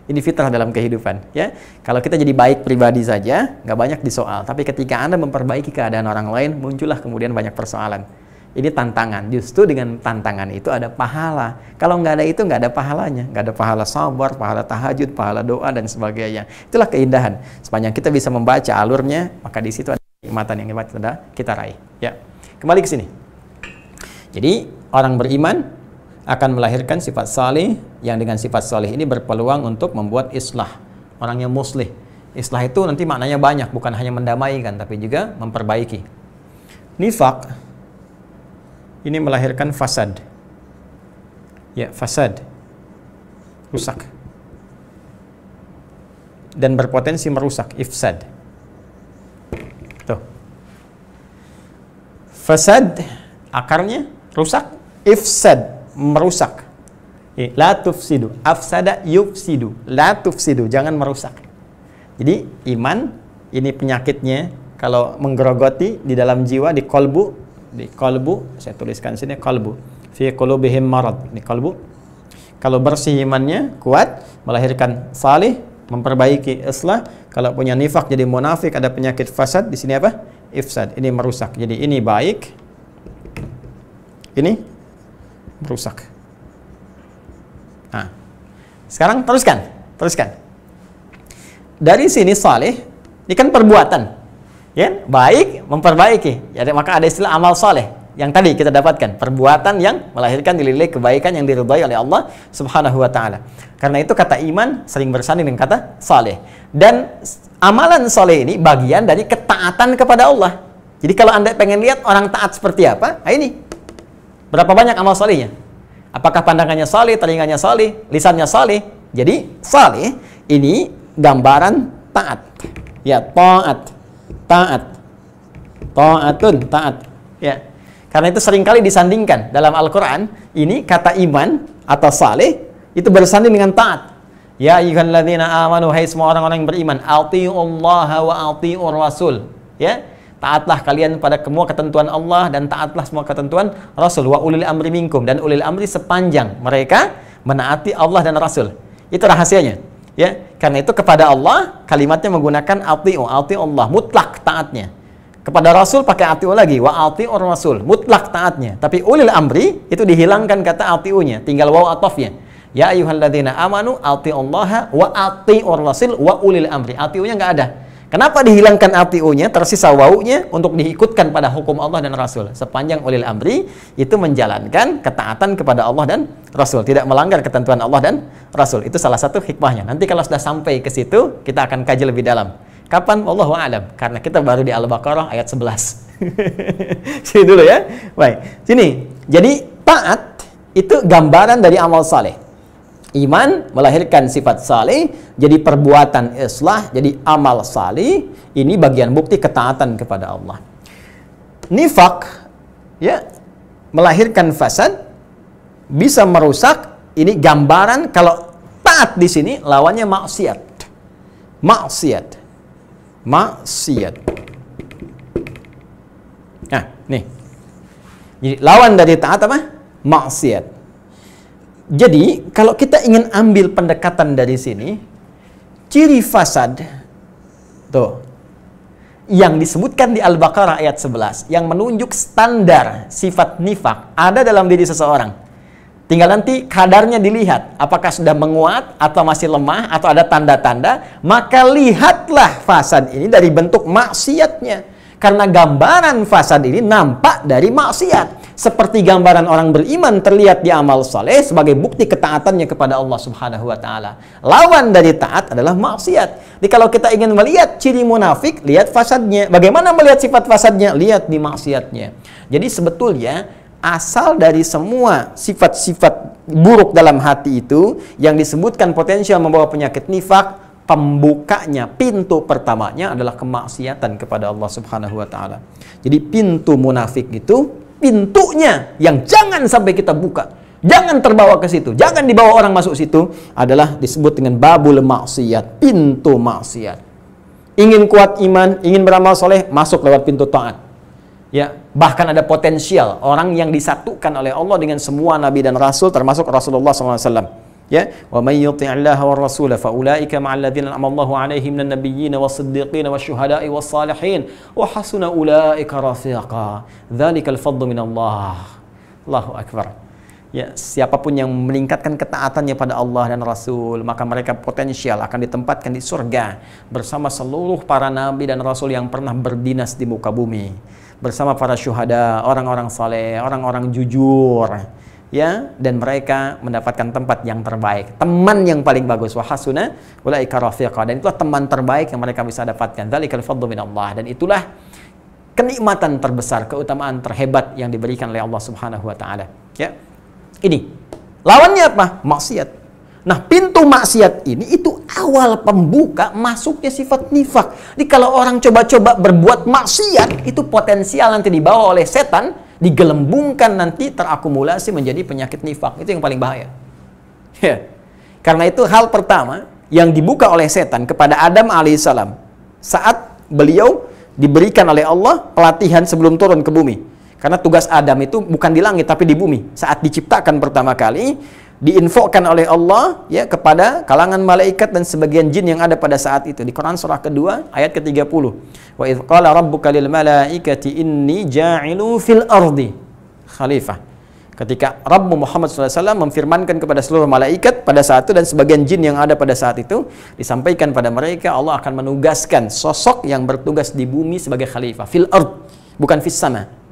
Ini fitrah dalam kehidupan, ya. Kalau kita jadi baik pribadi saja, nggak banyak disoal. Tapi ketika Anda memperbaiki keadaan orang lain, muncullah kemudian banyak persoalan. Ini tantangan. Justru dengan tantangan itu ada pahala. Kalau nggak ada itu, nggak ada pahalanya. Nggak ada pahala sabar, pahala tahajud, pahala doa, dan sebagainya. Itulah keindahan. Sepanjang kita bisa membaca alurnya, maka di situ ada kenikmatan yang kita raih. Ya. Kembali ke sini. Jadi, orang beriman akan melahirkan sifat salih, yang dengan sifat salih ini berpeluang untuk membuat islah, orang yang muslih. Islah itu nanti maknanya banyak, bukan hanya mendamaikan, tapi juga memperbaiki. Nifaq ini melahirkan fasad. Ya, fasad, rusak, dan berpotensi merusak, ifsad. Tuh, fasad akarnya rusak, ifsad merusak. La tufsidu, afsada yufsidu, la tufsidu, jangan merusak. Jadi iman ini penyakitnya kalau menggerogoti di dalam jiwa, di kolbu, saya tuliskan sini kolbu, fi qulubihim marad, ini kolbu. Kalau bersih imannya, kuat, melahirkan salih, memperbaiki islah. Kalau punya nifak jadi munafik, ada penyakit fasad, di sini apa? Ifsad, ini merusak. Jadi ini baik, ini merusak. Nah, sekarang teruskan. Dari sini salih, ini kan perbuatan, ya, baik, memperbaiki. Ya, maka ada istilah amal saleh yang tadi kita dapatkan, perbuatan yang melahirkan nilai kebaikan yang diridhai oleh Allah Subhanahu wa taala. Karena itu kata iman sering bersanding dengan kata saleh. Dan amalan saleh ini bagian dari ketaatan kepada Allah. Jadi kalau Anda pengen lihat orang taat seperti apa, nah ini. Berapa banyak amal salihnya? Apakah pandangannya salih, telinganya salih, lisannya salih? Jadi salih ini gambaran taat. Ya, taatun, taat. Ya. Karena itu seringkali disandingkan dalam Al-Qur'an, ini kata iman atau salih itu bersanding dengan taat. Ya ayyuhalladzina amanu, hai semua orang-orang yang beriman, atiullaha wa atiur rasul. Ya. Taatlah kalian pada semua ketentuan Allah dan taatlah semua ketentuan Rasul. Wa ulil amri minkum, dan ulil amri sepanjang mereka menaati Allah dan Rasul. Itu rahasianya. Ya, karena itu kepada Allah kalimatnya menggunakan ati'u Allah, mutlak taatnya. Kepada Rasul pakai ati'u lagi, wa ati'ur Rasul, mutlak taatnya. Tapi ulil amri itu dihilangkan kata ati'unya, tinggal waw atofnya. Ya ayyuhalladzina amanu ati'ullaha wa ati'ur Rasul wa ulil amri. Ati'unya nggak ada. Kenapa dihilangkan ati'unya, tersisa wawunya untuk diikutkan pada hukum Allah dan Rasul. Sepanjang ulil amri itu menjalankan ketaatan kepada Allah dan Rasul, tidak melanggar ketentuan Allah dan Rasul. Itu salah satu hikmahnya. Nanti kalau sudah sampai ke situ, kita akan kaji lebih dalam. Kapan? Wallahu a'lam. Karena kita baru di Al-Baqarah ayat 11. Sini dulu ya. Baik. Sini. Jadi taat itu gambaran dari amal saleh. Iman melahirkan sifat salih, jadi perbuatan islah, jadi amal salih. Ini bagian bukti ketaatan kepada Allah. Nifak, ya, melahirkan fasad, bisa merusak. Ini gambaran kalau taat di sini lawannya maksiat. Maksiat. Nah, nih. Jadi lawan dari taat apa? Maksiat. Jadi, kalau kita ingin ambil pendekatan dari sini, ciri fasad, tuh, yang disebutkan di Al-Baqarah ayat 11, yang menunjuk standar sifat nifak, ada dalam diri seseorang. Tinggal nanti kadarnya dilihat, apakah sudah menguat atau masih lemah atau ada tanda-tanda, maka lihatlah fasad ini dari bentuk maksiatnya. Karena gambaran fasad ini nampak dari maksiat. Seperti gambaran orang beriman terlihat di amal saleh sebagai bukti ketaatannya kepada Allah Subhanahu wa taala. Lawan dari taat adalah maksiat. Jadi kalau kita ingin melihat ciri munafik, lihat fasadnya. Bagaimana melihat sifat fasadnya? Lihat di maksiatnya. Jadi sebetulnya asal dari semua sifat-sifat buruk dalam hati itu yang disebutkan potensial membawa penyakit nifak, pembukanya, pintu pertamanya adalah kemaksiatan kepada Allah Subhanahu wa taala. Jadi pintu munafik itu pintunya yang jangan sampai kita buka. Jangan terbawa ke situ. Jangan dibawa orang masuk situ adalah disebut dengan babul maksiat, pintu maksiat. Ingin kuat iman, ingin beramal soleh, masuk lewat pintu taat. Ya, bahkan ada potensial orang yang disatukan oleh Allah dengan semua nabi dan rasul termasuk Rasulullah SAW. Ya, wa may yuti'illaha war rasul fa ulaika ma'al ladzina an'ama Allahu 'alaihim minan nabiyyin was-siddiqin wasyuhada'i was-salihin wa hasuna ulaika rafiqa. Dzalikal fadlu minallah. Allahu akbar. Ya, siapapun yang meningkatkan ketaatannya pada Allah dan Rasul, maka mereka potensial akan ditempatkan di surga bersama seluruh para nabi dan rasul yang pernah berdinas di muka bumi, bersama para syuhada, orang-orang saleh, orang-orang jujur. Ya, dan mereka mendapatkan tempat yang terbaik, teman yang paling bagus, wa hasuna ulaika rafiqa, dan itulah teman terbaik yang mereka bisa dapatkan. Dzalikal fadlu minallah, dan itulah kenikmatan terbesar, keutamaan terhebat yang diberikan oleh Allah Subhanahu wa taala. Ya. Ini lawannya apa? Maksiat. Nah, pintu maksiat ini itu awal pembuka masuknya sifat nifak. Jadi kalau orang coba-coba berbuat maksiat, itu potensial nanti dibawa oleh setan, digelembungkan nanti terakumulasi menjadi penyakit nifak. Itu yang paling bahaya. Ya. Karena itu hal pertama yang dibuka oleh setan kepada Adam alaihissalam saat beliau diberikan oleh Allah pelatihan sebelum turun ke bumi. Karena tugas Adam itu bukan di langit tapi di bumi. Saat diciptakan pertama kali, diinfokan oleh Allah ya kepada kalangan malaikat dan sebagian jin yang ada pada saat itu. Di Quran surah kedua ayat ke-30. Wa idz qala rabbuka lil malaikati inni ja'ilu fil ardi khalifah. Ketika Rabb Muhammad SAW memfirmankan kepada seluruh malaikat pada saat itu dan sebagian jin yang ada pada saat itu, disampaikan pada mereka Allah akan menugaskan sosok yang bertugas di bumi sebagai khalifah fil ard, bukan fis sama.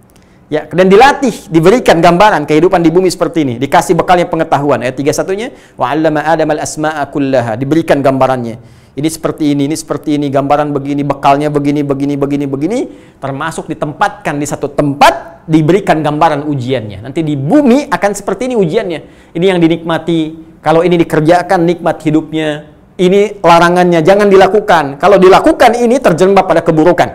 Ya, dan dilatih, diberikan gambaran kehidupan di bumi seperti ini, dikasih bekalnya pengetahuan. Ayat 31-nya, wa 'allama Adam al-asma'a kullaha, diberikan gambarannya. Ini seperti ini seperti ini, gambaran begini, bekalnya begini, termasuk ditempatkan di satu tempat, diberikan gambaran ujiannya. Nanti di bumi akan seperti ini ujiannya. Ini yang dinikmati, kalau ini dikerjakan nikmat hidupnya, ini larangannya, jangan dilakukan. Kalau dilakukan ini terjerembab pada keburukan.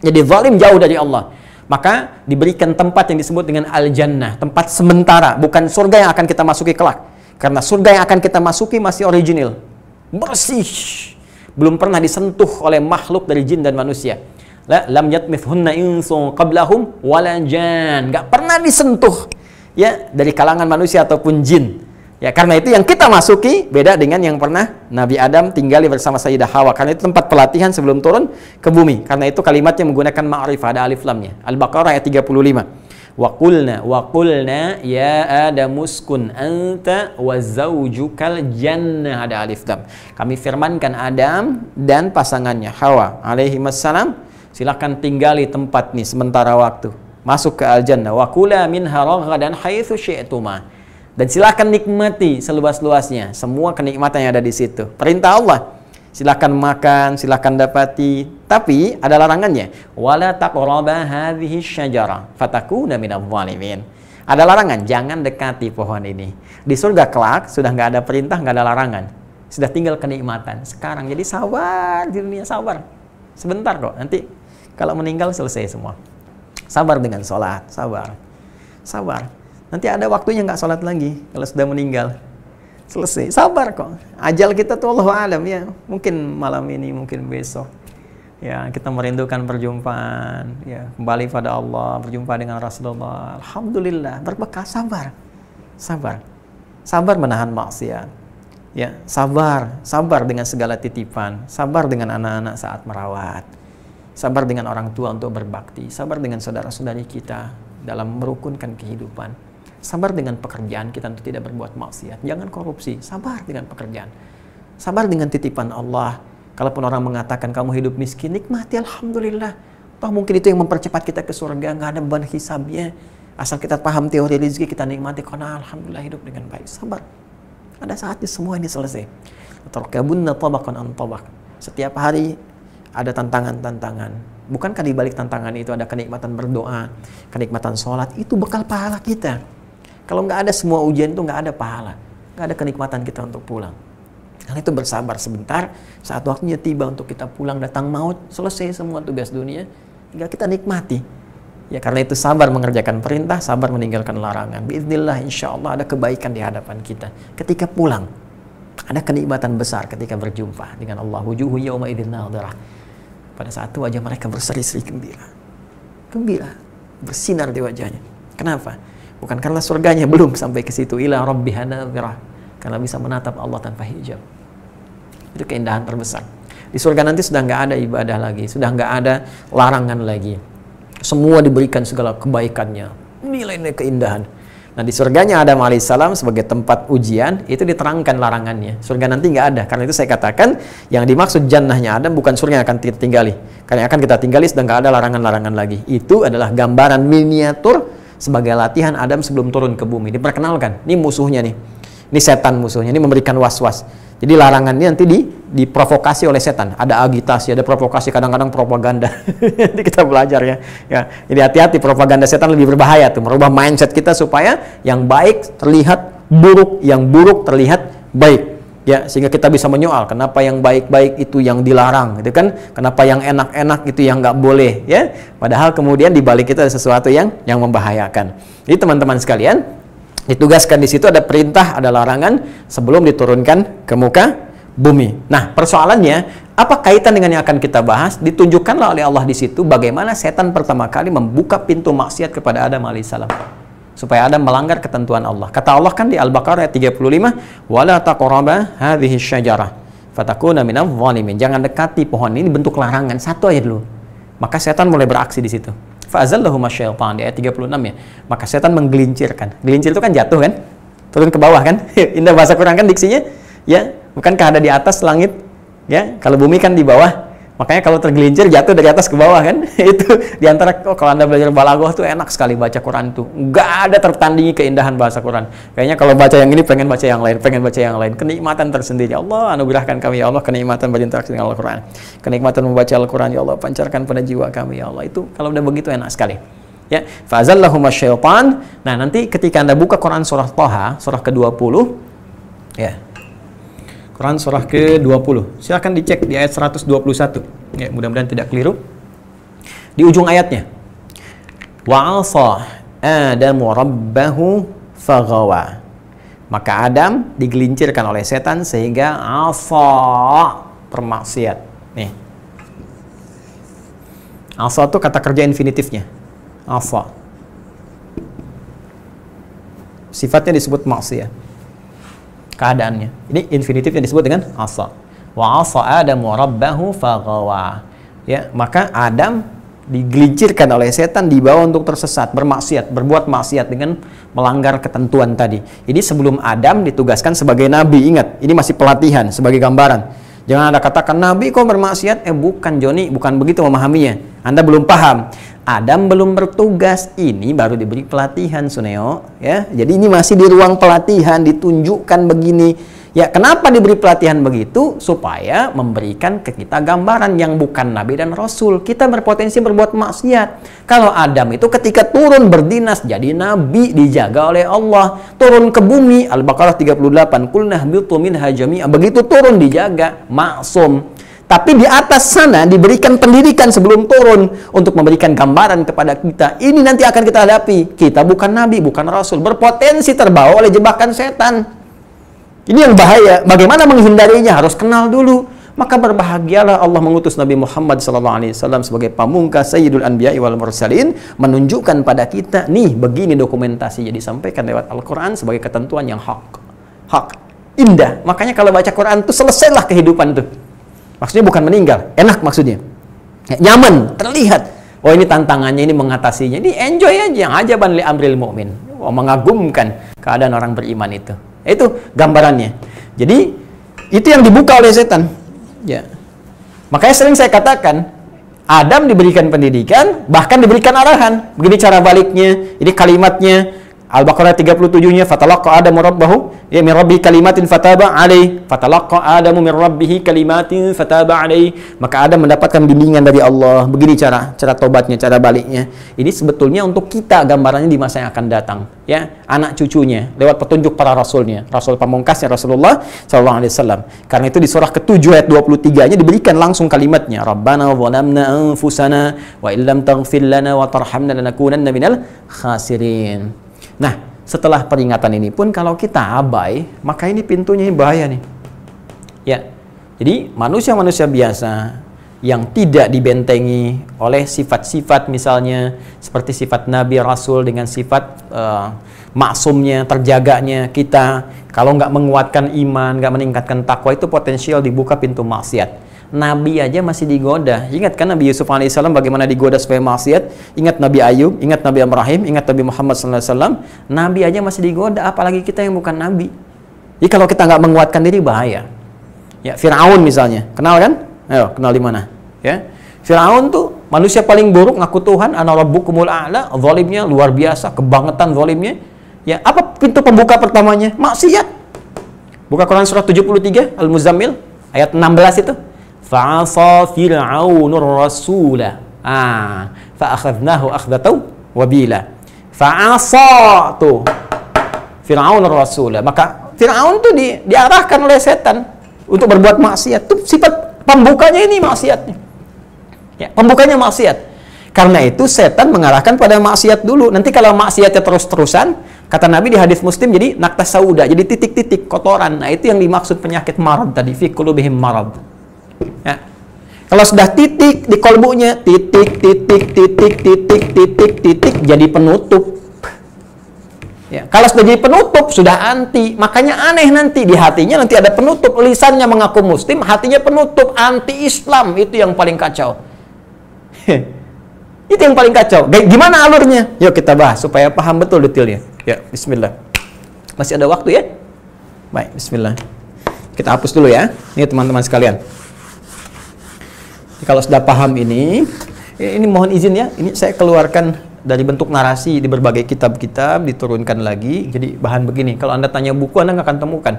Jadi zalim jauh dari Allah. Maka diberikan tempat yang disebut dengan al-jannah, tempat sementara, bukan surga yang akan kita masuki kelak. Karena surga yang akan kita masuki masih original, bersih, belum pernah disentuh oleh makhluk dari jin dan manusia. Lam yatmithunna insun qablahum wala jan, nggak pernah disentuh ya dari kalangan manusia ataupun jin. Ya, karena itu yang kita masuki beda dengan yang pernah Nabi Adam tinggali bersama Sayyidah Hawa. Karena itu tempat pelatihan sebelum turun ke bumi. Karena itu kalimatnya menggunakan ma'rifah, ada alif lamnya. Al-Baqarah ayat 35. Wa qulna ya Adam uskun anta wa zawjukal jannah, ada alif lam. Kami firmankan Adam dan pasangannya Hawa alaihi wassalam, silakan tinggali tempat nih sementara waktu. Masuk ke al-jannah. Wa kula minha raghadan haitsu syi'tuma. Dan silakan nikmati seluas-luasnya semua kenikmatan yang ada di situ. Perintah Allah, silakan makan, silakan dapati. Tapi ada larangannya. Wala taqraba hadhihi syajarah fatakuna minadh dhalimin. Ada larangan, jangan dekati pohon ini. Di surga kelak sudah nggak ada perintah, nggak ada larangan. Sudah tinggal kenikmatan. Sekarang jadi sabar di dunia, sabar. Sebentar kok, nanti kalau meninggal selesai semua. Sabar dengan sholat, sabar. Sabar. Nanti ada waktunya nggak sholat lagi kalau sudah meninggal. Selesai, sabar kok. Ajal kita tuh Allahu a'lam ya. Mungkin malam ini, mungkin besok. Ya, kita merindukan perjumpaan, ya, kembali pada Allah, berjumpa dengan Rasulullah. Alhamdulillah, berbekas, sabar. Sabar. Sabar menahan maksiat. Ya, sabar dengan segala titipan, sabar dengan anak-anak saat merawat. Sabar dengan orang tua untuk berbakti, sabar dengan saudara-saudari kita dalam merukunkan kehidupan. Sabar dengan pekerjaan kita untuk tidak berbuat maksiat. Jangan korupsi. Sabar dengan pekerjaan. Sabar dengan titipan Allah. Kalaupun orang mengatakan kamu hidup miskin, nikmati, alhamdulillah. Toh mungkin itu yang mempercepat kita ke surga, nggak ada beban hisabnya. Asal kita paham teori rezeki, kita nikmati karena alhamdulillah hidup dengan baik. Sabar. Ada saatnya semua ini selesai. Tarkabunna tabaqan an tabaq. Setiap hari ada tantangan-tantangan. Bukankah di balik tantangan itu ada kenikmatan berdoa, kenikmatan sholat, itu bekal pahala kita. Kalau nggak ada semua ujian itu nggak ada pahala, nggak ada kenikmatan kita untuk pulang. Karena itu bersabar sebentar, saat waktunya tiba untuk kita pulang, datang maut, selesai semua tugas dunia, tinggal kita nikmati. Ya karena itu sabar mengerjakan perintah, sabar meninggalkan larangan. Biiznillah insya Allah ada kebaikan di hadapan kita. Ketika pulang, ada kenikmatan besar ketika berjumpa dengan Allah. Wujuhu yawma idzin nadhirah. Pada saat itu wajah mereka berseri-seri gembira. Gembira, bersinar di wajahnya. Kenapa? Bukan karena surganya, belum sampai ke situ. Ila rabbiha nadhirah. Karena bisa menatap Allah tanpa hijab. Itu keindahan terbesar. Di surga nanti sudah nggak ada ibadah lagi, sudah nggak ada larangan lagi. Semua diberikan segala kebaikannya, nilai-nilai keindahan. Nah di surganya Adam alaihissalam sebagai tempat ujian, itu diterangkan larangannya. Surga nanti nggak ada. Karena itu saya katakan, yang dimaksud jannahnya Adam bukan surga yang akan kita tinggali. Karena yang akan kita tinggali sudah nggak ada larangan-larangan lagi. Itu adalah gambaran miniatur sebagai latihan Adam sebelum turun ke bumi. Diperkenalkan, ini musuhnya nih. Ini setan musuhnya, ini memberikan was-was. Jadi larangannya nanti diprovokasi oleh setan. Ada agitasi, ada provokasi, kadang-kadang propaganda. Nanti kita belajar ya. Jadi hati-hati, propaganda setan lebih berbahaya tuh. Merubah mindset kita supaya yang baik terlihat buruk, yang buruk terlihat baik. Ya, sehingga kita bisa menyoal kenapa yang baik-baik itu yang dilarang, gitu kan? Kenapa yang enak-enak itu yang nggak boleh, ya? Padahal kemudian di balik itu ada sesuatu yang membahayakan. Jadi teman-teman sekalian, ditugaskan di situ ada perintah, ada larangan sebelum diturunkan ke muka bumi. Nah, persoalannya apa kaitan dengan yang akan kita bahas? Ditunjukkanlah oleh Allah di situ bagaimana setan pertama kali membuka pintu maksiat kepada Adam alaihissalam supaya Adam melanggar ketentuan Allah. Kata Allah kan di Al-Baqarah ayat 35, "Wala taqraba hadhihi syajarah fatakuna minadh dhalimin." Jangan dekati pohon ini, bentuk larangan. Satu aja dulu. Maka setan mulai beraksi di situ. Fa'azallahuma syaitan di ayat 36 ya. Maka setan menggelincirkan. Gelincir itu kan jatuh kan? Turun ke bawah kan? Indah bahasa Quran kan diksinya? Ya, bukankah ada di atas langit? Ya, kalau bumi kan di bawah. Makanya kalau tergelincir jatuh dari atas ke bawah kan? Itu diantara kalau Anda belajar balaghah tuh enak sekali baca Quran tuh. Nggak ada tertandingi keindahan bahasa Quran. Kayaknya kalau baca yang ini pengen baca yang lain, pengen baca yang lain. Kenikmatan tersendiri. Allah anugerahkan kami ya Allah kenikmatan berinteraksi dengan Al-Quran. Kenikmatan membaca Al-Quran ya Allah pancarkan pada jiwa kami ya Allah. Itu kalau udah begitu enak sekali. Ya, fa'azallahuma syaitan. Nah, nanti ketika Anda buka Quran surah Thaha, surah ke-20 ya. Quran surah ke-20. Silahkan dicek di ayat 121. Ya, mudah-mudahan tidak keliru. Di ujung ayatnya. Wa 'asa Adamu rabbahu faghawa. Maka Adam digelincirkan oleh setan sehingga 'asa bermaksiat. Nih. 'Asa itu kata kerja infinitifnya. 'Asa. Sifatnya disebut maksiat. Keadaannya. Ini infinitifnya disebut dengan asa. Wa asa Adamu rabbahu faghawa. Ya, maka Adam digelincirkan oleh setan, dibawa untuk tersesat, bermaksiat, berbuat maksiat dengan melanggar ketentuan tadi. Ini sebelum Adam ditugaskan sebagai nabi. Ingat, ini masih pelatihan sebagai gambaran. Jangan Anda katakan nabi kok bermaksiat. Bukan Joni, bukan begitu memahaminya. Anda belum paham. Adam belum bertugas, ini baru diberi pelatihan Suneo, ya. Jadi ini masih di ruang pelatihan, ditunjukkan begini. Ya, kenapa diberi pelatihan begitu? Supaya memberikan ke kita gambaran yang bukan nabi dan rasul. Kita berpotensi berbuat maksiat. Kalau Adam itu ketika turun berdinas jadi nabi, dijaga oleh Allah. Turun ke bumi, Al-Baqarah 38, "Qulna ihbitu minha jami'an." Begitu turun dijaga, maksum. Tapi di atas sana diberikan pendidikan sebelum turun untuk memberikan gambaran kepada kita. Ini nanti akan kita hadapi. Kita bukan nabi, bukan rasul. Berpotensi terbawa oleh jebakan setan. Ini yang bahaya. Bagaimana menghindarinya? Harus kenal dulu. Maka berbahagialah Allah mengutus Nabi Muhammad SAW sebagai pamungkas Sayyidul Anbiya'i wal Mursalin, menunjukkan pada kita, nih begini dokumentasinya disampaikan lewat Al-Quran sebagai ketentuan yang hak, indah. Makanya kalau baca Quran itu selesailah kehidupan tuh. Maksudnya bukan meninggal, enak maksudnya. Ya, nyaman, terlihat. Oh ini tantangannya, ini mengatasinya. Ini enjoy aja, yang ajaban li amril mu'min. mengagumkan keadaan orang beriman itu. Itu gambarannya. Jadi itu yang dibuka oleh setan. Ya. Makanya sering saya katakan, Adam diberikan pendidikan, bahkan diberikan arahan. Begini cara baliknya, ini kalimatnya. Al-Baqarah 37-nya, fatalaqa Adamu rabbahu, ya min rabbihi kalimatin fataba alaih. Fatalaqa Adamu min rabbihi kalimatin fataba alaih. Maka Adam mendapatkan bimbingan dari Allah. Begini cara tobatnya, cara baliknya. Ini sebetulnya untuk kita gambarannya di masa yang akan datang, ya, anak cucunya lewat petunjuk para rasulnya, rasul pamungkasnya Rasulullah sallallahu alaihi wasallam. Karena itu di surah ke-7 ayat 23-nya diberikan langsung kalimatnya, Rabbana zalamna anfusana wa illam taghfir lana wa tarhamna lanakunanna minal khasirin. Nah, setelah peringatan ini pun kalau kita abai, maka ini pintunya bahaya nih. Ya. Jadi manusia-manusia biasa yang tidak dibentengi oleh sifat-sifat misalnya seperti sifat Nabi Rasul dengan sifat maksumnya, terjaganya kita, kalau nggak menguatkan iman, nggak meningkatkan takwa, itu potensial dibuka pintu maksiat. Nabi aja masih digoda. Ingat kan Nabi Yusuf alaihissalam bagaimana digoda supaya maksiat? Ingat Nabi Ayub, ingat Nabi Ibrahim, ingat Nabi Muhammad SAW. Nabi aja masih digoda, apalagi kita yang bukan Nabi. Jadi kalau kita nggak menguatkan diri bahaya. Ya, Fir'aun misalnya, kenal kan? Ayo, kenal di mana? Ya, Fir'aun tuh manusia paling buruk, ngaku Tuhan, ana rabbukumul a'la, zalimnya luar biasa, kebangetan zalimnya. Ya, apa pintu pembuka pertamanya? Maksiat. Buka Quran surah 73 Al-Muzammil ayat 16 itu. Fa'asa Fir'aunur rasula. Fa'akhadnahu akhdatan wabila. Fa'asa tuh Fir'aunur rasula. Maka Fir'aun tuh diarahkan oleh setan untuk berbuat maksiat. Tuh sifat pembukanya ini maksiatnya. Ya, pembukanya maksiat. Karena itu setan mengarahkan pada maksiat dulu. Nanti kalau maksiatnya terus-terusan, kata Nabi di hadis Muslim, jadi naktas sauda, jadi titik-titik kotoran. Nah, itu yang dimaksud penyakit marad tadi, fi qulubihim marad. Ya. Kalau sudah titik di kolbunya, titik jadi penutup. Ya. Kalau sudah jadi penutup, sudah anti. Makanya aneh nanti di hatinya nanti ada penutup. Lisannya mengaku muslim, hatinya penutup, anti Islam. Itu yang paling kacau. Itu yang paling kacau. Gimana alurnya? Yuk kita bahas supaya paham betul detailnya. Ya, bismillah. Masih ada waktu ya? Baik, bismillah. Kita hapus dulu ya. Ini teman-teman sekalian. Kalau sudah paham ini mohon izin ya, ini saya keluarkan dari bentuk narasi di berbagai kitab-kitab, diturunkan lagi. Jadi bahan begini, kalau Anda tanya buku, Anda nggak akan temukan.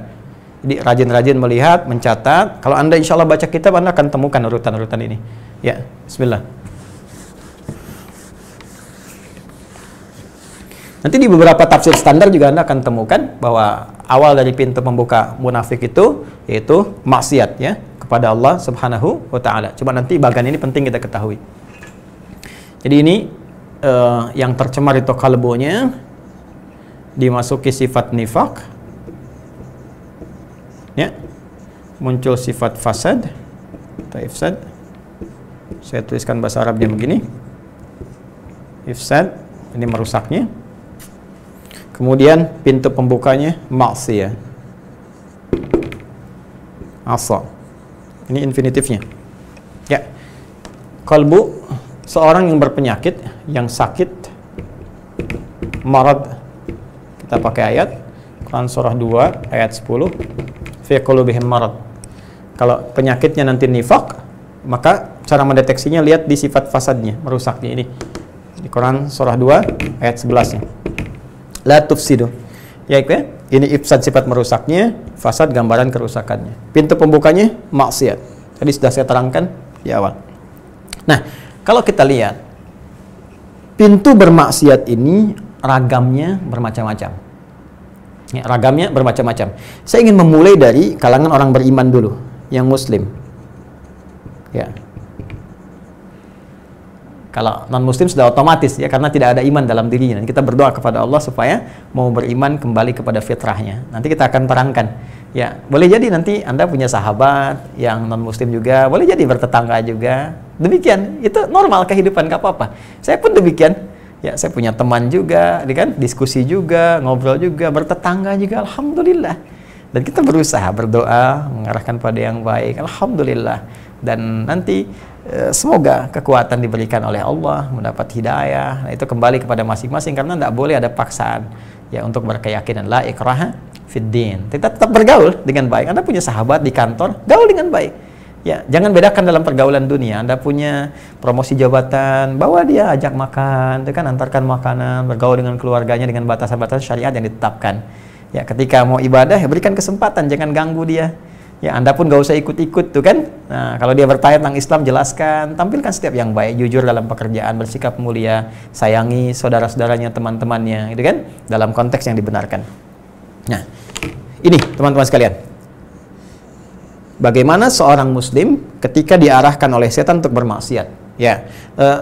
Jadi rajin-rajin melihat, mencatat. Kalau Anda insya Allah baca kitab, Anda akan temukan urutan-urutan ini. Ya, bismillah. Nanti di beberapa tafsir standar juga Anda akan temukan bahwa awal dari pintu pembuka munafik itu yaitu maksiat ya kepada Allah Subhanahu wa taala. Coba nanti bagian ini penting kita ketahui. Jadi ini yang tercemar itu kalbunya, dimasuki sifat nifak. Ya. Muncul sifat fasad atau ifsad. Saya tuliskan bahasa Arabnya begini. Ifsad, ini merusaknya. Kemudian pintu pembukanya maksiyah. Asa. Ini infinitifnya. Ya. Kalbu seorang yang berpenyakit, yang sakit, marad. Kita pakai ayat Quran surah 2 ayat 10. Fi qulubihim marad. Kalau penyakitnya nanti nifak, maka cara mendeteksinya lihat di sifat fasadnya, merusaknya ini. Di Quran surah 2 ayat 11-nya. La tufsidu. Ya, ini ifsad sifat merusaknya, fasad gambaran kerusakannya. Pintu pembukanya maksiat. Tadi sudah saya terangkan di awal. Nah, kalau kita lihat pintu bermaksiat ini ragamnya bermacam-macam. Ya, ragamnya bermacam-macam. Saya ingin memulai dari kalangan orang beriman dulu, yang muslim. Ya. Kalau non-muslim sudah otomatis ya, karena tidak ada iman dalam dirinya. Dan kita berdoa kepada Allah supaya mau beriman kembali kepada fitrahnya. Nanti kita akan terangkan. Ya, boleh jadi nanti Anda punya sahabat yang non-muslim juga, boleh jadi bertetangga juga. Demikian, itu normal kehidupan, gak apa-apa. Saya pun demikian. Ya, saya punya teman juga, kan? Diskusi juga, ngobrol juga, bertetangga juga, alhamdulillah. Dan kita berusaha berdoa, mengarahkan pada yang baik, alhamdulillah. Dan nanti semoga kekuatan diberikan oleh Allah, mendapat hidayah. Nah, itu kembali kepada masing-masing karena tidak boleh ada paksaan. Ya, untuk berkeyakinan la ikraha fid din. Kita tetap bergaul dengan baik. Anda punya sahabat di kantor, gaul dengan baik. Ya, jangan bedakan dalam pergaulan dunia. Anda punya promosi jabatan, bawa dia, ajak makan, itu kan, antarkan makanan, bergaul dengan keluarganya dengan batasan-batasan syariat yang ditetapkan. Ya, ketika mau ibadah, ya berikan kesempatan, jangan ganggu dia. Ya, Anda pun gak usah ikut-ikut tuh kan. Nah, kalau dia bertanya tentang Islam, jelaskan, tampilkan setiap yang baik, jujur dalam pekerjaan, bersikap mulia, sayangi saudara-saudaranya, teman-temannya, gitu kan, dalam konteks yang dibenarkan. Nah, ini teman-teman sekalian, bagaimana seorang muslim ketika diarahkan oleh setan untuk bermaksiat. Ya,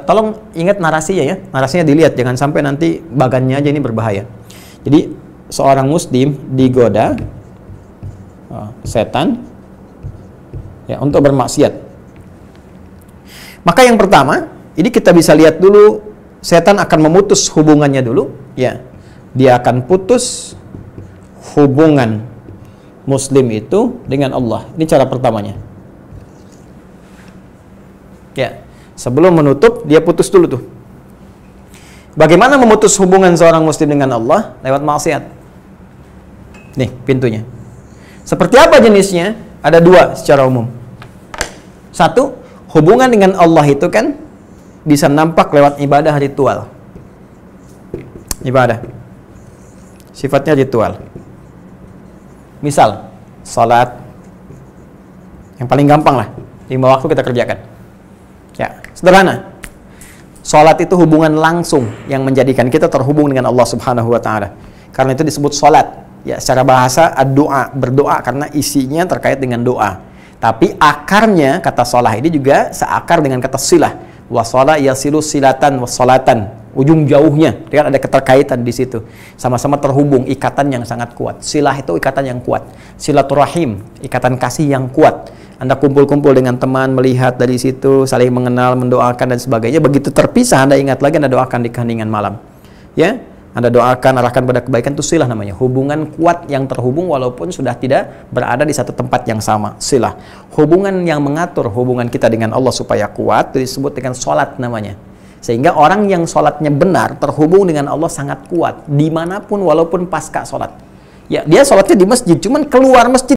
tolong ingat narasinya ya, narasinya dilihat, jangan sampai nanti bagannya aja ini berbahaya. Jadi seorang muslim digoda setan ya untuk bermaksiat. Maka yang pertama, ini kita bisa lihat dulu, setan akan memutus hubungannya dulu, ya. Dia akan putus hubungan muslim itu dengan Allah. Ini cara pertamanya. Ya, sebelum menutup dia putus dulu tuh. Bagaimana memutus hubungan seorang muslim dengan Allah? Lewat maksiat. Nih pintunya. Seperti apa jenisnya? Ada dua secara umum. Satu, hubungan dengan Allah itu kan bisa nampak lewat ibadah ritual. Ibadah sifatnya ritual. Misal, salat. Yang paling gampang lah, 5 waktu kita kerjakan. Ya, sederhana. Salat itu hubungan langsung yang menjadikan kita terhubung dengan Allah Subhanahu wa taala. Karena itu disebut salat. Ya, secara bahasa doa, berdoa karena isinya terkait dengan doa. Tapi akarnya kata shalah ini juga seakar dengan kata silah. Wa shalah yasilu silatan wa salatan. Ujung jauhnya, lihat ada keterkaitan di situ. Sama-sama terhubung, ikatan yang sangat kuat. Silah itu ikatan yang kuat. Silaturahim, ikatan kasih yang kuat. Anda kumpul-kumpul dengan teman, melihat dari situ, saling mengenal, mendoakan dan sebagainya. Begitu terpisah, Anda ingat lagi, Anda doakan di keheningan malam. Ya, Anda doakan, arahkan pada kebaikan, itu silah namanya. Hubungan kuat yang terhubung walaupun sudah tidak berada di satu tempat yang sama. Silah. Hubungan yang mengatur hubungan kita dengan Allah supaya kuat, itu disebut dengan sholat namanya. Sehingga orang yang sholatnya benar, terhubung dengan Allah sangat kuat. Dimanapun walaupun pasca sholat. Ya, dia sholatnya di masjid, cuman keluar masjid